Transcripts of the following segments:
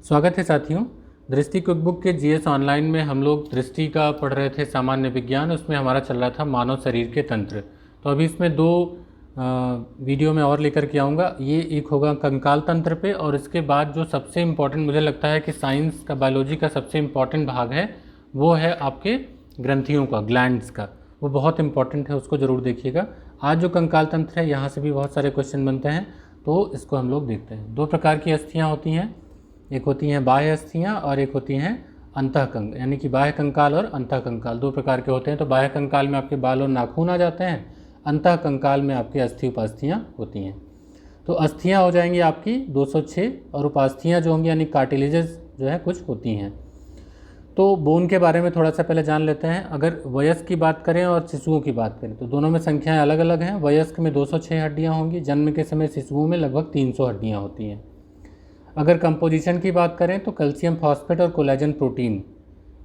स्वागत है साथियों। दृष्टि कुक बुक के जीएस ऑनलाइन में हम लोग दृष्टि का पढ़ रहे थे सामान्य विज्ञान। उसमें हमारा चल रहा था मानव शरीर के तंत्र। तो अभी इसमें दो वीडियो में और लेकर के आऊँगा। ये एक होगा कंकाल तंत्र पे, और इसके बाद जो सबसे इम्पॉर्टेंट मुझे लगता है कि साइंस का, बायोलॉजी का सबसे इम्पॉर्टेंट भाग है वो है आपके ग्रंथियों का, ग्लैंड्स का। वो बहुत इंपॉर्टेंट है, उसको ज़रूर देखिएगा। आज जो कंकाल तंत्र है यहाँ से भी बहुत सारे क्वेश्चन बनते हैं, तो इसको हम लोग देखते हैं। दो प्रकार की अस्थियाँ होती हैं, एक होती हैं बाह्य अस्थियाँ और एक होती हैं अंतःकंक, यानी कि बाह्य कंकाल और अंतःकंकाल दो प्रकार के होते हैं। तो बाह्य कंकाल में आपके बाल और नाखून आ जाते हैं, अंतःकंकाल में आपके अस्थि उपास्थियाँ होती हैं। तो अस्थियाँ हो जाएंगी आपकी 206 और उपास्थियाँ जो होंगी यानी कार्टिलेजेस जो है कुछ होती हैं। तो बोन के बारे में थोड़ा सा पहले जान लेते हैं। अगर वयस्क की बात करें और शिशुओं की बात करें तो दोनों में संख्याएं अलग अलग हैं। वयस्क में 206 हड्डियाँ होंगी, जन्म के समय शिशुओं में लगभग 300 हड्डियाँ होती हैं। अगर कंपोजिशन की बात करें तो कैल्शियम फॉस्फेट और कोलेजन प्रोटीन,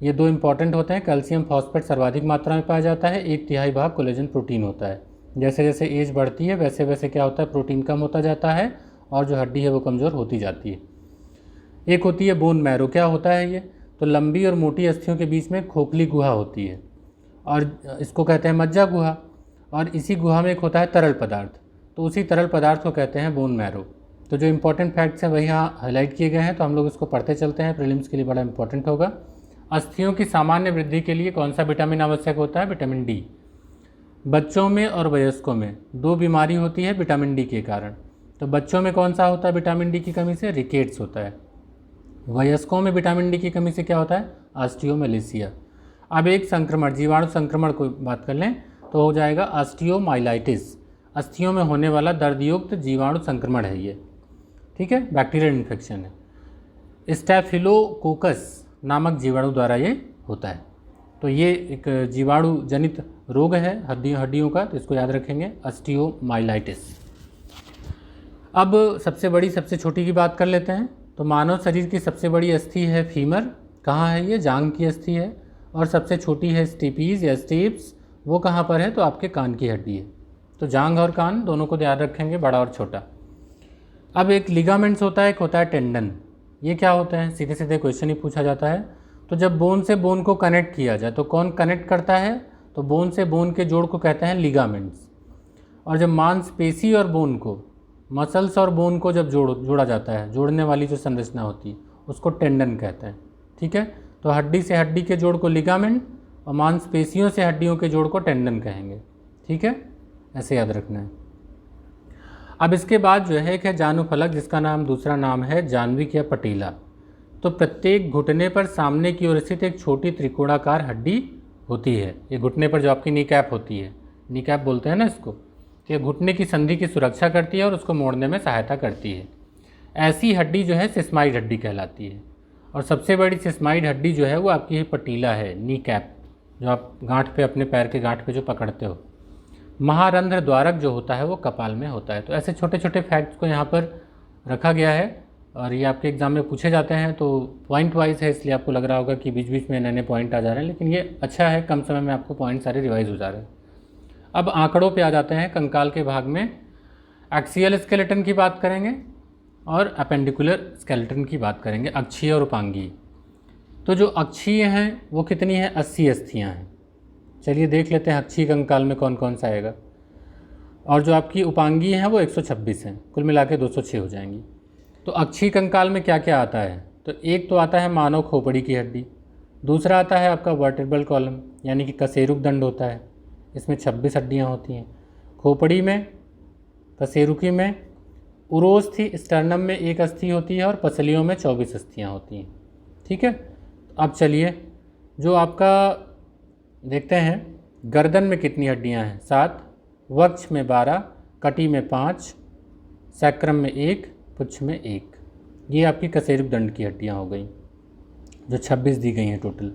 ये दो इंपॉर्टेंट होते हैं। कैल्शियम फॉस्फेट सर्वाधिक मात्रा में पाया जाता है, 1/3 भाग कोलेजन प्रोटीन होता है। जैसे जैसे एज बढ़ती है वैसे वैसे क्या होता है, प्रोटीन कम होता जाता है और जो हड्डी है वो कमज़ोर होती जाती है। एक होती है बोन मैरो। क्या होता है ये? तो लंबी और मोटी अस्थियों के बीच में खोखली गुहा होती है और इसको कहते हैं मज्जा गुहा, और इसी गुहा में एक होता है तरल पदार्थ, तो उसी तरल पदार्थ को कहते हैं बोन मैरो। तो जो इंपॉर्टेंट फैक्ट्स हैं वही यहाँ हाईलाइट किए गए हैं, तो हम लोग इसको पढ़ते चलते हैं, प्रीलिम्स के लिए बड़ा इंपॉर्टेंट होगा। अस्थियों की सामान्य वृद्धि के लिए कौन सा विटामिन आवश्यक होता है? Vitamin D. बच्चों में और वयस्कों में दो बीमारी होती है विटामिन डी के कारण। तो बच्चों में कौन सा होता है विटामिन डी की कमी से? रिकेट्स होता है। वयस्कों में विटामिन डी की कमी से क्या होता है? ऑस्टियोमेलेसिया। अब एक संक्रमण, जीवाणु संक्रमण को बात कर लें तो हो जाएगा ऑस्टियोमाइलाइटिस। अस्थियों में होने वाला दर्दयुक्त जीवाणु संक्रमण है ये, ठीक है, बैक्टीरियल इन्फेक्शन है। स्टेफिलोकोकस नामक जीवाणु द्वारा ये होता है। तो ये एक जीवाणु जनित रोग है हड्डियों का, तो इसको याद रखेंगे, ऑस्टियोमाइलाइटिस। अब सबसे बड़ी सबसे छोटी की बात कर लेते हैं। तो मानव शरीर की सबसे बड़ी अस्थि है फीमर। कहाँ है ये? जांघ की अस्थि है। और सबसे छोटी है स्टेपीज या स्टेप्स, वो कहाँ पर है? तो आपके कान की हड्डी है। तो जांघ और कान दोनों को ध्यान रखेंगे, बड़ा और छोटा। अब एक लिगामेंट्स होता है, एक होता है टेंडन। ये क्या होता है? सीधे सीधे क्वेश्चन ही पूछा जाता है। तो जब बोन से बोन को कनेक्ट किया जाए तो कौन कनेक्ट करता है? तो बोन से बोन के जोड़ को कहते हैं लिगामेंट्स। और जब मांसपेशी और बोन को, मसल्स और बोन को जब जोड़ा जाता है, जोड़ने वाली जो संरचना होती है उसको टेंडन कहते हैं, ठीक है। तो हड्डी से हड्डी के जोड़ को लिगामेंट और मांसपेशियों से हड्डियों के जोड़ को टेंडन कहेंगे, ठीक है, ऐसे याद रखना है। अब इसके बाद जो है एक है जानुफलक, जिसका नाम दूसरा नाम है जान्विक या पटीला। तो प्रत्येक घुटने पर सामने की ओर स्थित एक छोटी त्रिकोणाकार हड्डी होती है। ये घुटने पर जो आपकी नी कैप होती है, नी कैप बोलते हैं ना इसको, तो ये घुटने की संधि की सुरक्षा करती है और उसको मोड़ने में सहायता करती है। ऐसी हड्डी जो है सिस्माइड हड्डी कहलाती है। और सबसे बड़ी सिस्माइड हड्डी जो है वो आपकी ये पटीला है, नी कैप, जो आप गांठ पे, अपने पैर के गांठ पे जो पकड़ते हो। महारंध्र द्वारक जो होता है वो कपाल में होता है। तो ऐसे छोटे छोटे फैक्ट्स को यहाँ पर रखा गया है और ये आपके एग्जाम में पूछे जाते हैं। तो पॉइंट वाइज है, इसलिए आपको लग रहा होगा कि बीच बीच में नए नए पॉइंट आ जा रहे हैं, लेकिन ये अच्छा है, कम समय में आपको पॉइंट सारे रिवाइज हो जा रहे हैं। अब आंकड़ों पे आ जाते हैं। कंकाल के भाग में एक्सियल स्केलेटन की बात करेंगे और अपेंडिकुलर स्केलेटन की बात करेंगे, अक्षीय और उपांगीय। तो जो अक्षीय हैं वो कितनी है? 80 अस्थियाँ हैं। चलिए देख लेते हैं अक्षीय कंकाल में कौन कौन सा आएगा। और जो आपकी उपांगीय हैं वो 126 हैं, कुल मिला के 206 हो जाएंगी। तो अक्षीय कंकाल में क्या क्या आता है? तो एक तो आता है मानव खोपड़ी की हड्डी, दूसरा आता है आपका वर्टेब्रल कॉलम यानी कि कशेरुक दंड होता है, इसमें 26 हड्डियाँ होती हैं। खोपड़ी में, कशेरुकी में, उरोस्थि स्टर्नम में 1 अस्थि होती है और पसलियों में 24 अस्थियाँ होती हैं, ठीक है। अब चलिए जो आपका देखते हैं, गर्दन में कितनी हड्डियां हैं? 7, वक्ष में 12, कटी में 5, सैक्रम में 1, पुच्छ में 1। ये आपकी कशेरुक दंड की हड्डियां हो गई, जो 26 दी गई हैं टोटल।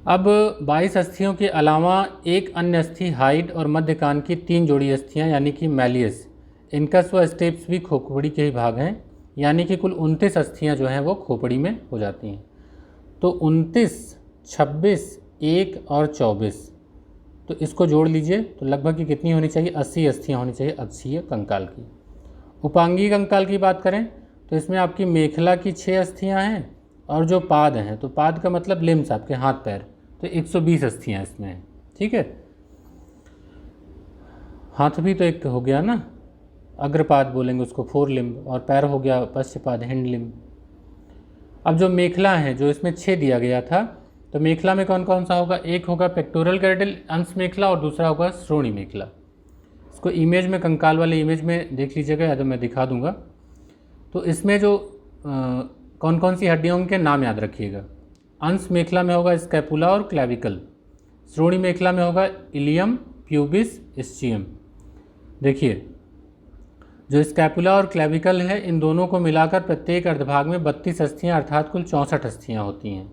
अब 22 अस्थियों के अलावा एक अन्य अस्थि हाइड और मध्य कान की 3 जोड़ी अस्थियां यानी कि मैलियस, इनकस व स्टेप्स भी खोपड़ी के ही भाग हैं, यानी कि कुल 29 अस्थियां जो हैं वो खोपड़ी में हो जाती हैं। तो 29, 26, 1 और 24, तो इसको जोड़ लीजिए तो लगभग की कितनी होनी चाहिए? 80 अस्थियाँ होनी चाहिए अक्षीय कंकाल की। उपांगीय कंकाल की बात करें तो इसमें आपकी मेखला की 6 अस्थियां हैं और जो पाद हैं, तो पाद का मतलब लिम्स आपके हाथ पैर, तो 120 अस्थियां इसमें हैं। ठीक है, हाथ भी तो एक हो गया ना, अग्रपाद बोलेंगे उसको, 4 लिम्ब, और पैर हो गया पश्चपाद, हैंड लिम्ब। अब जो मेखला है, जो इसमें 6 दिया गया था, तो मेखला में कौन कौन सा होगा? एक होगा पेक्टोरल गिर्डल अंश मेखला और दूसरा होगा श्रोणी मेखला। इसको इमेज में, कंकाल वाले इमेज में देख लीजिएगा, या तो मैं दिखा दूंगा। तो इसमें जो कौन कौन सी हड्डियों के नाम याद रखिएगा। अंश मेखला में होगा स्कैपुला और क्लैविकल, श्रोणी मेखला में होगा इलियम, प्यूबिस, इस्चियम। देखिए, जो स्कैपुला और क्लैविकल है, इन दोनों को मिलाकर प्रत्येक अर्धभाग में 32 अस्थियाँ अर्थात कुल 64 अस्थियाँ होती हैं।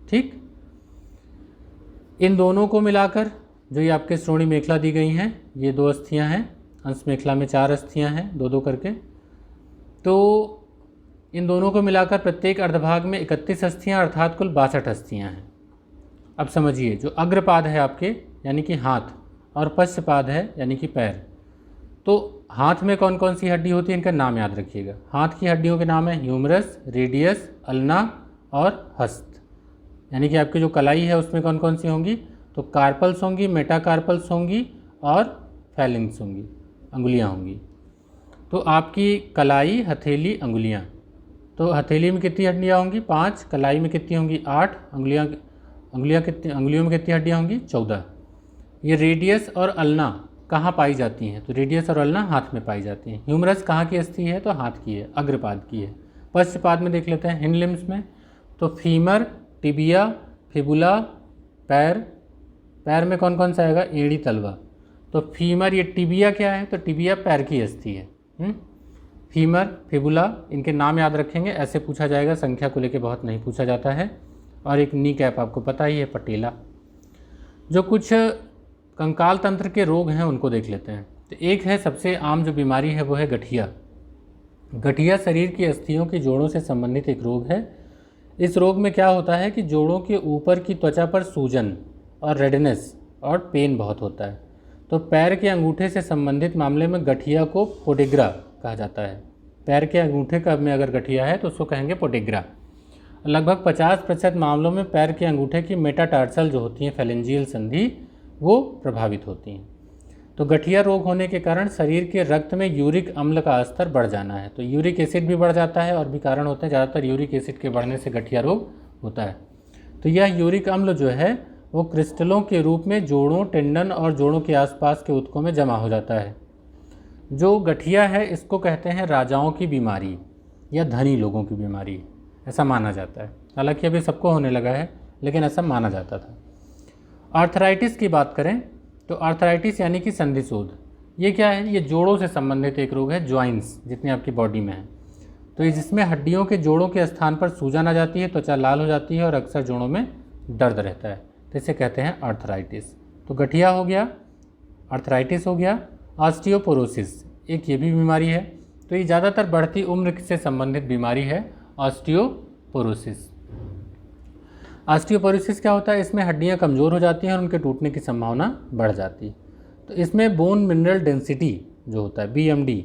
ठीक, इन दोनों को मिलाकर जो ये आपके श्रोणी मेखला दी गई हैं, ये 2 अस्थियाँ हैं, अंश मेखला में 4 अस्थियाँ हैं, 2-2 करके। तो इन दोनों को मिलाकर प्रत्येक अर्धभाग में 31 अस्थियाँ अर्थात कुल 62 अस्थियाँ हैं। अब समझिए, जो अग्रपाद है आपके यानी कि हाथ, और पश्चपाद है यानी कि पैर, तो हाथ में कौन कौन सी हड्डी होती है इनका नाम याद रखिएगा। हाथ की हड्डियों के नाम है ह्यूमरस, रेडियस, अल्ना और हस्त। यानी कि आपकी जो कलाई है उसमें कौन कौन सी होंगी? तो कार्पल्स होंगी, मेटाकार्पल्स होंगी और फैलिंग्स होंगी, अंगुलियाँ होंगी। तो आपकी कलाई, हथेली, अंगुलियाँ, तो हथेली में कितनी हड्डियाँ होंगी? 5, कलाई में कितनी होंगी? 8, अंगुलियों में कितनी हड्डियाँ होंगी? 14। ये रेडियस और अल्ना कहाँ पाई जाती हैं? तो रेडियस और अल्ना हाथ में पाई जाती हैं। ह्यूमरस कहाँ की अस्थि है? तो हाथ की है, अग्रपाद की है। पश्चपाद में देख लेते हैं, हिंड लिम्स में, तो फीमर, टिबिया, फिबुला, पैर। पैर में कौन कौन सा आएगा? एड़ी, तलवा। तो फीमर, ये टिबिया क्या है? तो टिबिया पैर की अस्थि है। फीमर, फिबुला, इनके नाम याद रखेंगे, ऐसे पूछा जाएगा, संख्या को लेके बहुत नहीं पूछा जाता है। और एक नी कैप आपको पता ही है, पटेला। जो कुछ कंकाल तंत्र के रोग हैं उनको देख लेते हैं। तो एक है सबसे आम जो बीमारी है वो है गठिया। गठिया शरीर की अस्थियों के जोड़ों से संबंधित एक रोग है। इस रोग में क्या होता है कि जोड़ों के ऊपर की त्वचा पर सूजन और रेडनेस और पेन बहुत होता है। तो पैर के अंगूठे से संबंधित मामले में गठिया को पोडेग्रा कहा जाता है। पैर के अंगूठे का में अगर गठिया है तो उसको कहेंगे पोडेग्रा। लगभग 50% मामलों में पैर के अंगूठे की मेटाटार्सल जो होती हैं, फेलेंजियल संधि, वो प्रभावित होती हैं। तो गठिया रोग होने के कारण शरीर के रक्त में यूरिक अम्ल का स्तर बढ़ जाना है। तो यूरिक एसिड भी बढ़ जाता है और भी कारण होते हैं, ज़्यादातर यूरिक एसिड के बढ़ने से गठिया रोग होता है। तो यह यूरिक अम्ल जो है वो क्रिस्टलों के रूप में जोड़ों, टेंडन और जोड़ों के आसपास के ऊतकों में जमा हो जाता है। जो गठिया है इसको कहते हैं राजाओं की बीमारी या धनी लोगों की बीमारी, ऐसा माना जाता है। हालांकि अभी सबको होने लगा है, लेकिन ऐसा माना जाता था। आर्थराइटिस की बात करें तो आर्थराइटिस यानी कि संधिशोध, ये क्या है? ये जोड़ों से संबंधित एक रोग है, ज्वाइंट्स जितने आपकी बॉडी में है। तो ये जिसमें हड्डियों के जोड़ों के स्थान पर सूजन आ जाती है, त्वचा लाल हो जाती है और अक्सर जोड़ों में दर्द रहता है, तो इसे कहते हैं आर्थराइटिस। तो गठिया हो गया, आर्थराइटिस हो गया। ऑस्टियोपोरोसिस एक ये भी बीमारी है। तो ये ज़्यादातर बढ़ती उम्र से संबंधित बीमारी है, ऑस्टियोपोरोसिस। ऑस्टियोपोरोसिस क्या होता है? इसमें हड्डियां कमज़ोर हो जाती हैं और उनके टूटने की संभावना बढ़ जाती है। तो इसमें बोन मिनरल डेंसिटी जो होता है, BMD,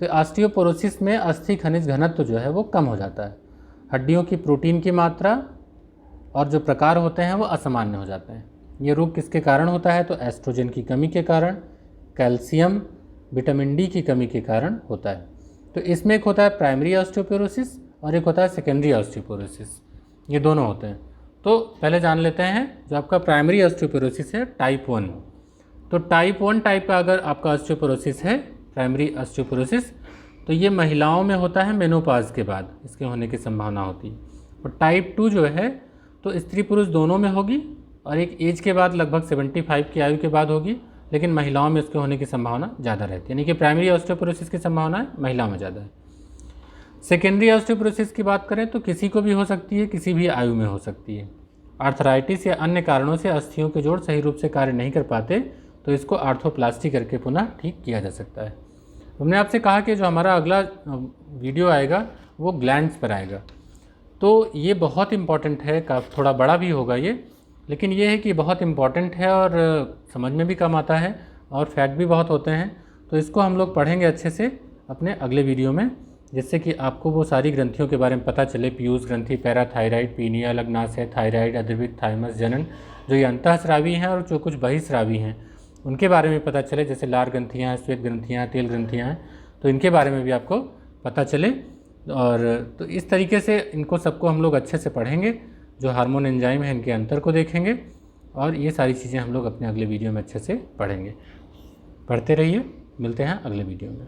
तो ऑस्टियोपोरोसिस में अस्थि खनिज घनत्व जो है वो कम हो जाता है। हड्डियों की प्रोटीन की मात्रा और जो प्रकार होते हैं वो असामान्य हो जाते हैं। ये रोग किसके कारण होता है? तो एस्ट्रोजन की कमी के कारण, कैल्शियम, विटामिन D की कमी के कारण होता है। तो इसमें एक होता है प्राइमरी ऑस्टियोपोरोसिस और एक होता है सेकेंडरी ऑस्टियोपोरोसिस, ये दोनों होते हैं। तो पहले जान लेते हैं जो आपका प्राइमरी ऑस्टियोपोरोसिस है, टाइप 1। तो टाइप 1 टाइप का अगर आपका ऑस्टियोपोरोसिस है, प्राइमरी ऑस्टियोपोरोसिस, तो ये महिलाओं में होता है मेनोपाज के बाद, इसके होने की संभावना होती है। और टाइप 2 जो है तो स्त्री पुरुष दोनों में होगी और एक एज के बाद, लगभग 75 की आयु के बाद होगी, लेकिन महिलाओं में इसके होने की संभावना ज़्यादा रहती है। यानी कि प्राइमरी ऑस्टियोपोरोसिस की संभावना महिलाओं में ज़्यादा है। सेकेंडरी ऑस्टियोपोरोसिस की बात करें तो किसी को भी हो सकती है, किसी भी आयु में हो सकती है। आर्थराइटिस या अन्य कारणों से अस्थियों के जोड़ सही रूप से कार्य नहीं कर पाते तो इसको आर्थोप्लास्टी करके पुनः ठीक किया जा सकता है। हमने आपसे कहा कि जो हमारा अगला वीडियो आएगा वो ग्लैंड्स पर आएगा, तो ये बहुत इम्पॉर्टेंट है, थोड़ा बड़ा भी होगा ये, लेकिन ये है कि बहुत इम्पॉर्टेंट है और समझ में भी कम आता है और फैक्ट भी बहुत होते हैं। तो इसको हम लोग पढ़ेंगे अच्छे से अपने अगले वीडियो में। जिससे कि आपको वो सारी ग्रंथियों के बारे में पता चले, पीयूष ग्रंथि, पैराथायराइड, पीनियल, अग्नाशय, थायराइड, अद्रविक, थाइमस, जनन, जो ये अंतःस्रावी हैं और जो कुछ बहिस्रावी हैं उनके बारे में पता चले, जैसे लार ग्रंथियाँ हैं, श्वेत ग्रंथियाँ, तेल ग्रंथियाँ हैं, तो इनके बारे में भी आपको पता चले। और तो इस तरीके से इनको सबको हम लोग अच्छे से पढ़ेंगे, जो हार्मोन एंजाइम है इनके अंतर को देखेंगे, और ये सारी चीज़ें हम लोग अपने अगले वीडियो में अच्छे से पढ़ेंगे। पढ़ते रहिए, मिलते हैं अगले वीडियो में।